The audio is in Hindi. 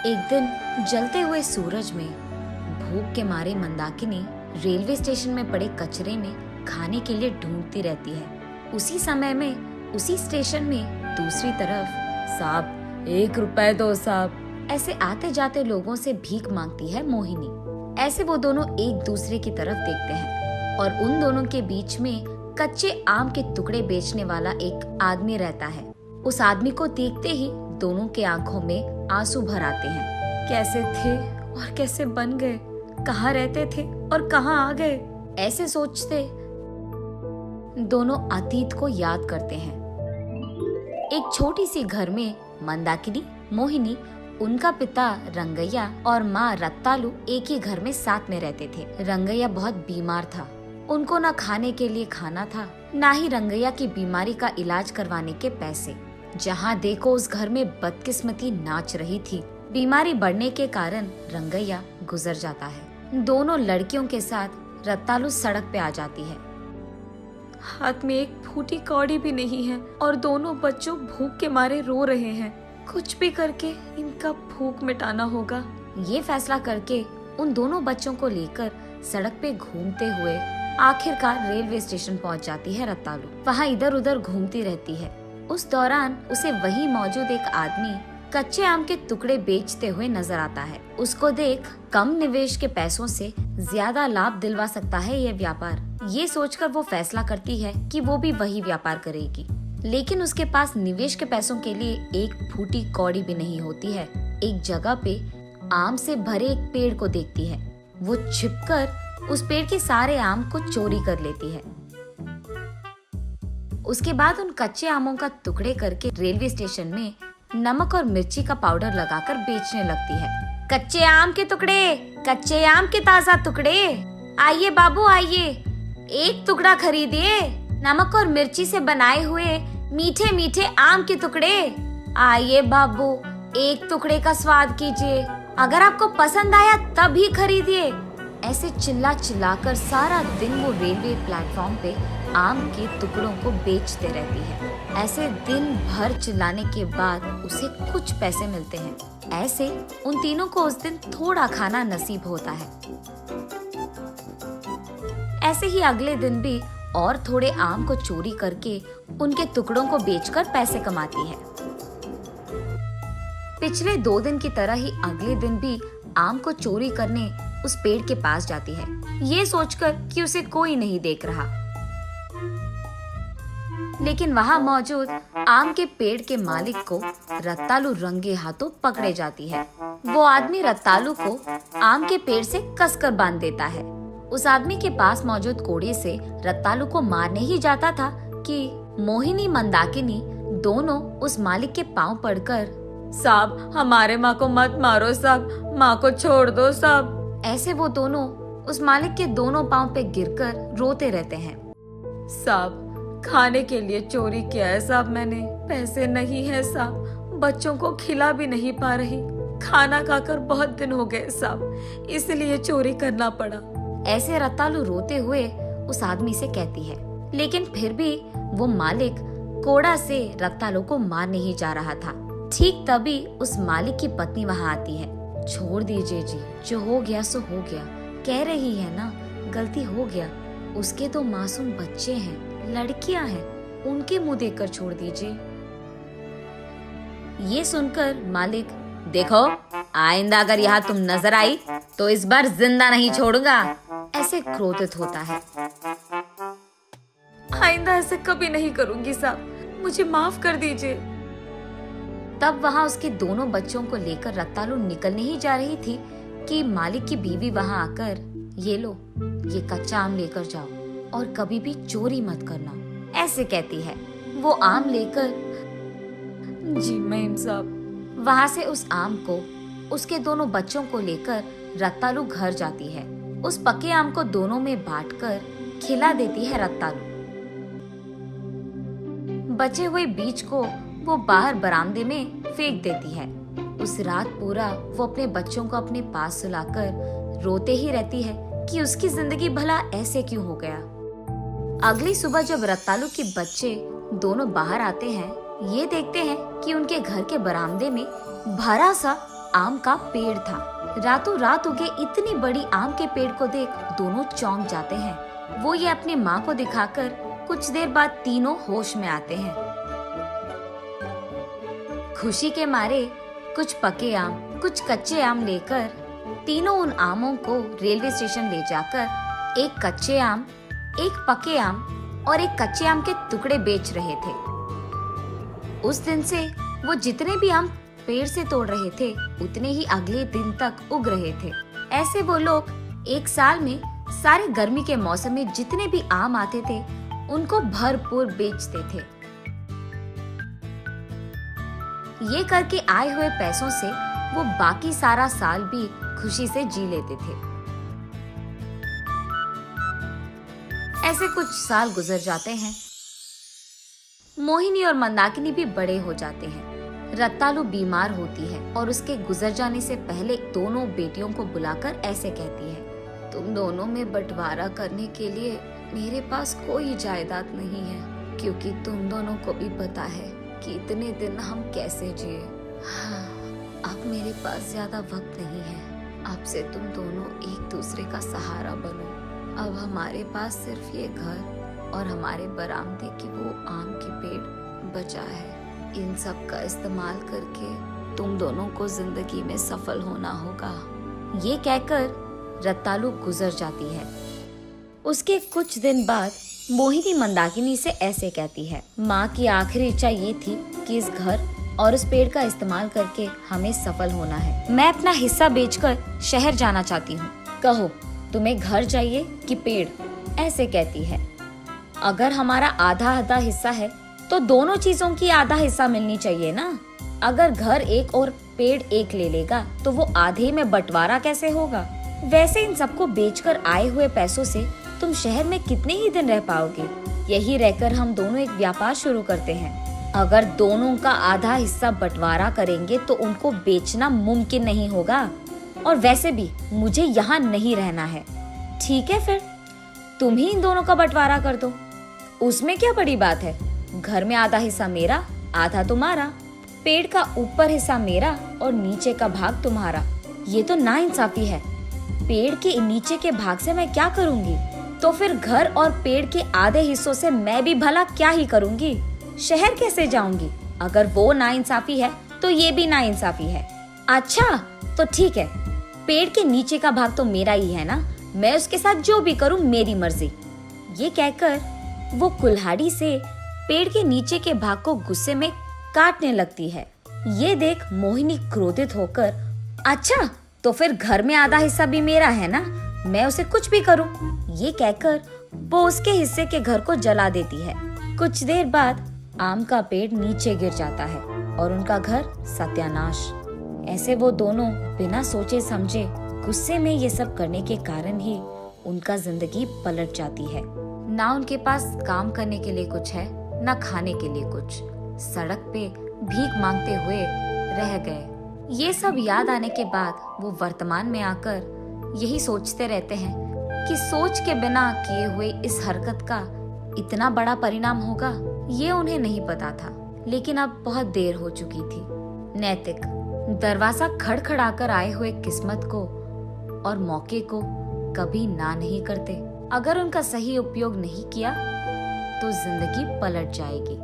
एक दिन जलते हुए सूरज में भूख के मारे मंदाकिनी रेलवे स्टेशन में पड़े कचरे में खाने के लिए ढूंढती रहती है। उसी समय में उसी स्टेशन में दूसरी तरफ साहब 1 रुपए दो साहब ऐसे आते जाते लोगों से भीख मांगती है मोहिनी। ऐसे वो दोनों एक दूसरे की तरफ देखते हैं और उन दोनों के बीच में कच्चे आम के टुकड़े बेचने वाला एक आदमी रहता है। उस आदमी को देखते ही दोनों के आंखों में आंसू भर आते हैं। कैसे थे और कैसे बन गए, कहाँ रहते थे और कहाँ आ गए, ऐसे सोचते दोनों अतीत को याद करते हैं। एक छोटी सी घर में मंदाकिनी, मोहिनी, उनका पिता रंगैया और माँ रत्तालू एक ही घर में साथ में रहते थे। रंगैया बहुत बीमार था। उनको न खाने के लिए खाना था, न ही रंगैया की बीमारी का इलाज करवाने के पैसे। जहाँ देखो उस घर में बदकिस्मती नाच रही थी। बीमारी बढ़ने के कारण रंगैया गुजर जाता है। दोनों लड़कियों के साथ रत्तालू सड़क पे आ जाती है। हाथ में एक फूटी कौड़ी भी नहीं है और दोनों बच्चों भूख के मारे रो रहे हैं। कुछ भी करके इनका भूख मिटाना होगा। ये फैसला करके उन दोनों बच्चों को लेकर सड़क पे घूमते हुए आखिरकार रेलवे स्टेशन पहुंच जाती है रत्तालू। वहाँ इधर उधर घूमती रहती है। उस दौरान उसे वहीं मौजूद एक आदमी कच्चे आम के टुकड़े बेचते हुए नजर आता है। उसको देख कम निवेश के पैसों से ज्यादा लाभ दिलवा सकता है ये व्यापार। ये सोचकर वो फैसला करती है कि वो भी वही व्यापार करेगी। लेकिन उसके पास निवेश के पैसों के लिए एक फूटी कौड़ी भी नहीं होती है। एक जगह पे आम से भरे एक पेड़ को देखती है। वो छिपकर उस पेड़ के सारे आम को चोरी कर लेती है। उसके बाद उन कच्चे आमों का टुकड़े करके रेलवे स्टेशन में नमक और मिर्ची का पाउडर लगाकर बेचने लगती है। कच्चे आम के टुकड़े, कच्चे आम के ताजा टुकड़े, आइए बाबू आइए, एक टुकड़ा खरीदिए। नमक और मिर्ची से बनाए हुए मीठे मीठे आम के टुकड़े, आइए बाबू, एक टुकड़े का स्वाद कीजिए। अगर आपको पसंद आया तब ही खरीदिए। ऐसे चिल्ला चिल्लाकर सारा दिन वो रेलवे प्लेटफॉर्म पे आम के टुकड़ों को बेचते रहती है। ऐसे दिन भर चिल्लाने के बाद उसे कुछ पैसे मिलते हैं। ऐसे उन तीनों को उस दिन थोड़ा खाना नसीब होता है। ऐसे ही अगले दिन भी और थोड़े आम को चोरी करके उनके टुकड़ों को बेचकर पैसे कमाती है। पिछले 2 दिन की तरह ही अगले दिन भी आम को चोरी करने उस पेड़ के पास जाती है, ये सोचकर कि उसे कोई नहीं देख रहा। लेकिन वहाँ मौजूद आम के पेड़ के मालिक को रत्तालू रंगे हाथों पकड़े जाती है। वो आदमी रत्तालू को आम के पेड़ से कसकर बांध देता है। उस आदमी के पास मौजूद कोड़े से रत्तालू को मारने ही जाता था कि मोहिनी मंदाकिनी दोनों उस मालिक के पांव पड़कर, साहब हमारे माँ को मत मारो साहब, माँ को छोड़ दो साहब। ऐसे वो दोनों उस मालिक के दोनों पांव पे गिरकर रोते रहते हैं। साहब खाने के लिए चोरी किया है साहब, मैंने पैसे नहीं है साहब, बच्चों को खिला भी नहीं पा रही, खाना खाकर बहुत दिन हो गए साहब, इसलिए चोरी करना पड़ा। ऐसे रत्तालू रोते हुए उस आदमी से कहती है। लेकिन फिर भी वो मालिक कोड़ा से रत्तालू को मार नहीं जा रहा था। ठीक तभी उस मालिक की पत्नी वहाँ आती है। छोड़ दीजिए जी, जो हो गया सो हो गया, कह रही है ना गलती हो गया। उसके तो मासूम बच्चे हैं, लड़कियां हैं, उनके मुंह देखकर छोड़ दीजिए। ये सुनकर मालिक, देखो आइंदा अगर यहाँ तुम नजर आई तो इस बार जिंदा नहीं छोड़ूंगा, ऐसे क्रोधित होता है। आइंदा ऐसे कभी नहीं करूंगी साहब, मुझे माफ कर दीजिए। तब वहाँ उसके दोनों बच्चों को लेकर रत्तालू निकलने ही जा रही थी कि मालिक की बीवी वहाँ आकर, ये लो, ये कच्चा आम लेकर जाओ और कभी भी चोरी मत करना, ऐसे कहती है। वो आम लेकर, जी मैम साहब। वहाँ से उस आम को उसके दोनों बच्चों को लेकर रत्तालू घर जाती है। उस पके आम को दोनों में बांटकर खिला देती है रत्तालू। बचे हुए बीज को वो बाहर बरामदे में फेंक देती है। उस रात पूरा वो अपने बच्चों को अपने पास सुलाकर रोते ही रहती है कि उसकी जिंदगी भला ऐसे क्यों हो गया। अगली सुबह जब रत्तालू के बच्चे दोनों बाहर आते हैं, ये देखते हैं कि उनके घर के बरामदे में भरा सा आम का पेड़ था। रातों रात उगे इतनी बड़ी आम के पेड़ को देख दोनों चौंक जाते हैं। वो ये अपने माँ को दिखाकर कुछ देर बाद तीनों होश में आते हैं। खुशी के मारे कुछ पके आम, कुछ कच्चे आम लेकर तीनों उन आमों को रेलवे स्टेशन ले जाकर एक कच्चे आम, एक पके आम और एक कच्चे आम के टुकड़े बेच रहे थे। उस दिन से वो जितने भी आम पेड़ से तोड़ रहे थे उतने ही अगले दिन तक उग रहे थे। ऐसे वो लोग एक साल में सारे गर्मी के मौसम में जितने भी आम आते थे उनको भरपूर बेचते थे। ये करके आए हुए पैसों से वो बाकी सारा साल भी खुशी से जी लेते थे। ऐसे कुछ साल गुजर जाते हैं। मोहिनी और मंदाकिनी भी बड़े हो जाते हैं। रत्तालू बीमार होती है और उसके गुजर जाने से पहले दोनों बेटियों को बुलाकर ऐसे कहती है, तुम दोनों में बंटवारा करने के लिए मेरे पास कोई जायदाद नहीं है, क्योंकि तुम दोनों को भी पता है कि इतने दिन हम कैसे जिए। हाँ, अब मेरे पास ज्यादा वक्त नहीं है। अब से तुम दोनों एक दूसरे का सहारा बनो। अब हमारे पास सिर्फ ये घर और हमारे बरामदे की वो आम की पेड़ बचा है। इन सब का इस्तेमाल करके तुम दोनों को जिंदगी में सफल होना होगा। ये कहकर रत्तालू गुजर जाती है। उसके कुछ दिन बाद मोहिनी मंदाकिनी से ऐसे कहती है, माँ की आखिरी इच्छा ये थी कि इस घर और उस पेड़ का इस्तेमाल करके हमें सफल होना है। मैं अपना हिस्सा बेचकर शहर जाना चाहती हूँ। कहो, तुम्हें घर चाहिए कि पेड़? ऐसे कहती है। अगर हमारा आधा आधा हिस्सा है तो दोनों चीजों की आधा हिस्सा मिलनी चाहिए ना। अगर घर एक और पेड़ एक ले लेगा तो वो आधे में बंटवारा कैसे होगा? वैसे इन सबको बेचकर आए हुए पैसों से तुम शहर में कितने ही दिन रह पाओगे? यही रहकर हम दोनों एक व्यापार शुरू करते हैं। अगर दोनों का आधा हिस्सा बंटवारा करेंगे तो उनको बेचना मुमकिन नहीं होगा, और वैसे भी मुझे यहाँ नहीं रहना है। ठीक है, फिर तुम ही इन दोनों का बंटवारा कर दो। उसमें क्या बड़ी बात है? घर में आधा हिस्सा मेरा, आधा तुम्हारा। पेड़ का ऊपर हिस्सा मेरा और नीचे का भाग तुम्हारा। ये तो नाइंसाफी है। पेड़ के नीचे के भाग से मैं क्या करूंगी? तो फिर घर और पेड़ के आधे हिस्सों से मैं भी भला क्या ही करूंगी? शहर कैसे जाऊंगी? अगर वो नाइंसाफी है तो ये भी नाइंसाफी है। अच्छा, तो ठीक है, पेड़ के नीचे का भाग तो मेरा ही है ना, मैं उसके साथ जो भी करूं मेरी मर्जी। ये कहकर वो कुल्हाड़ी से पेड़ के नीचे के भाग को गुस्से में काटने लगती है। ये देख मोहिनी क्रोधित होकर, अच्छा तो फिर घर में आधा हिस्सा भी मेरा है ना, मैं उसे कुछ भी करूं। ये कहकर वो उसके हिस्से के घर को जला देती है। कुछ देर बाद आम का पेड़ नीचे गिर जाता है और उनका घर सत्यानाश। ऐसे वो दोनों बिना सोचे समझे गुस्से में ये सब करने के कारण ही उनका जिंदगी पलट जाती है। ना उनके पास काम करने के लिए कुछ है, ना खाने के लिए कुछ। सड़क पे भीख मांगते हुए रह गए। ये सब याद आने के बाद वो वर्तमान में आकर यही सोचते रहते हैं कि सोच के बिना किए हुए इस हरकत का इतना बड़ा परिणाम होगा, ये उन्हें नहीं पता था। लेकिन अब बहुत देर हो चुकी थी। नैतिक दरवाजा खड़खड़ाकर आए हुए किस्मत को और मौके को कभी ना नहीं करते। अगर उनका सही उपयोग नहीं किया तो जिंदगी पलट जाएगी।